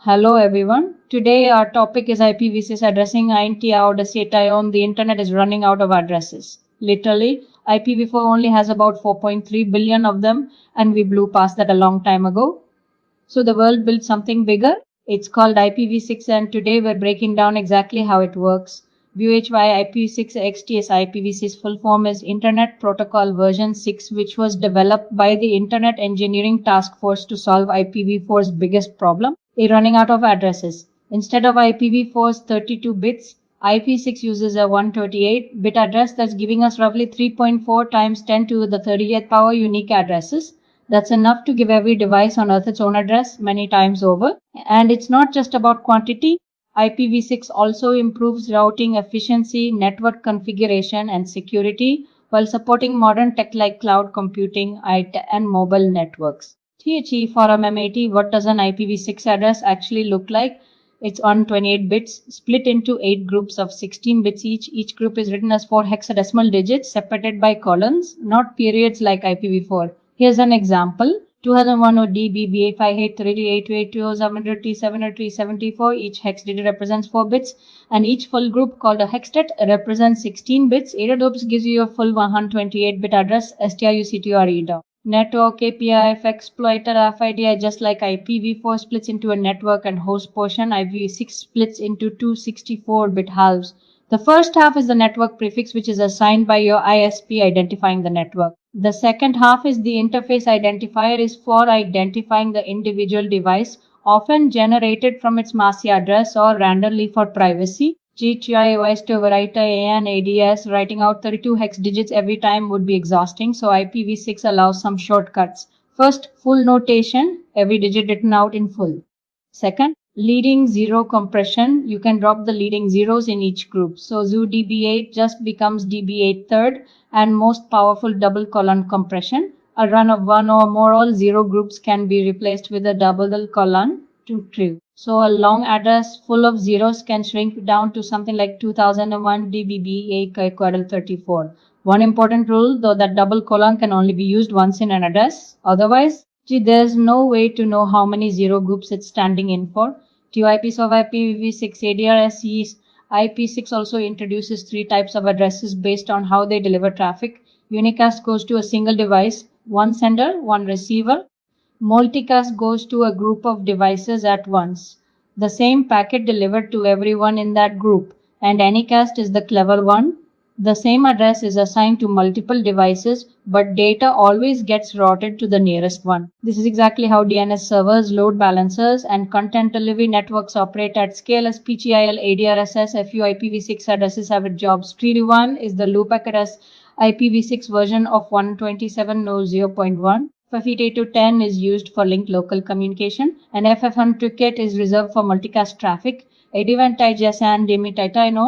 Hello everyone. Today our topic is IPv6 addressing on the internet is running out of addresses. Literally, IPv4 only has about 4.3 billion of them and we blew past that a long time ago. So the world built something bigger. It's called IPv6 and today we're breaking down exactly how it works. VHY IPv6 XTS IPv6 full form is Internet Protocol version 6, which was developed by the Internet Engineering Task Force to solve IPv4's biggest problem, a running out of addresses. Instead of IPv4's 32 bits, IP6 uses a 128-bit address that's giving us roughly 3.4 times 10 to the 30th power unique addresses. That's enough to give every device on Earth its own address many times over. And it's not just about quantity. IPv6 also improves routing efficiency, network configuration, and security while supporting modern tech like cloud computing and mobile networks. THE for a MMAT, what does an IPv6 address actually look like? It's on 28 bits, split into 8 groups of 16 bits each. Each group is written as 4 hexadecimal digits separated by colons, not periods like IPv4. Here's an example. 2001 DB58583288207374. Each hex digit represents 4 bits, and each full group called a hextet represents 16 bits. 8 of those gives you a full 128-bit address, STIUCTOREDA. Network API exploiter FIDI, just like IPv4 splits into a network and host portion, IPv6 splits into two 64-bit halves. The first half is the network prefix, which is assigned by your ISP identifying the network. The second half is the interface identifier, is for identifying the individual device, often generated from its MAC address or randomly for privacy. GTIOS to overwrite an ADS, writing out 32 hex digits every time would be exhausting, so IPv6 allows some shortcuts. First, full notation, every digit written out in full. Second, leading zero compression, you can drop the leading zeros in each group. So zoo DB8 just becomes DB8 third, and most powerful double colon compression. A run of one or more all zero groups can be replaced with a double colon to true. So a long address full of zeros can shrink down to something like 2001 DBB8 quadrille 34. One important rule, though, that double colon can only be used once in an address. Otherwise, there's no way to know how many zero groups it's standing in for. TIPs of IPv6 ADRS IP6 also introduces 3 types of addresses based on how they deliver traffic. Unicast goes to a single device, one sender, one receiver. Multicast goes to a group of devices at once. The same packet delivered to everyone in that group. And anycast is the clever one. The same address is assigned to multiple devices, but data always gets routed to the nearest one. This is exactly how DNS servers, load balancers, and content delivery networks operate at scale as PGIL, ADRSS, FU, IPv6 addresses have its jobs. Tree 1 is the loop address IPv6 version of 127.0.1. FFET to 10 is used for linked local communication, and FF100 is reserved for multicast traffic.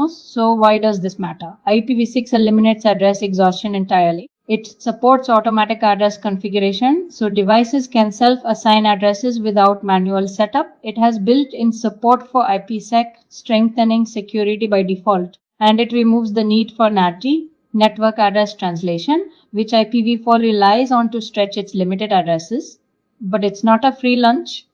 So why does this matter? IPv6 eliminates address exhaustion entirely. It supports automatic address configuration, so devices can self-assign addresses without manual setup. It has built-in support for IPsec, strengthening security by default. And it removes the need for NAT, network address translation, which IPv4 relies on to stretch its limited addresses. But it's not a free lunch.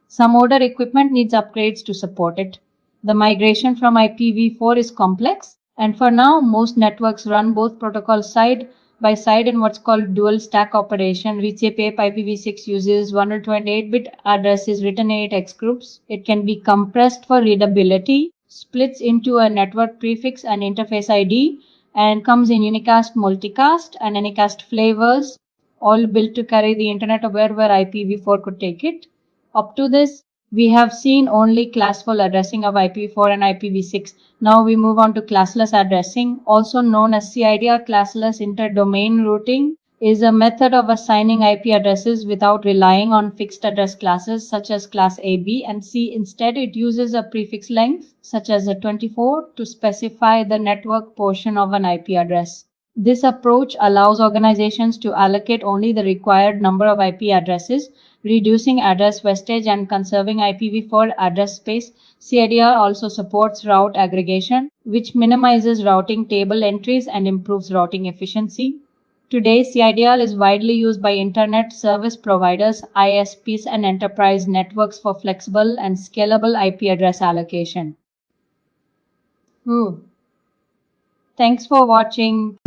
Some older equipment needs upgrades to support it. The migration from IPv4 is complex, and for now, most networks run both protocols side by side in what's called dual stack operation. ReachAPI IPv6 uses 128-bit addresses written in 8 hex groups. It can be compressed for readability, splits into a network prefix and interface ID, and comes in unicast, multicast, and anycast flavors, all built to carry the internet where IPv4 could take it. Up to this, we have seen only classful addressing of IPv4 and IPv6. Now we move on to classless addressing, also known as CIDR. Classless interdomain routing is a method of assigning IP addresses without relying on fixed address classes such as class A, B, and C. Instead, it uses a prefix length such as a 24 to specify the network portion of an IP address. This approach allows organizations to allocate only the required number of IP addresses, reducing address wastage and conserving IPv4 address space. CIDR also supports route aggregation, which minimizes routing table entries and improves routing efficiency. Today, CIDR is widely used by internet service providers, ISPs, and enterprise networks for flexible and scalable IP address allocation. Thanks for watching.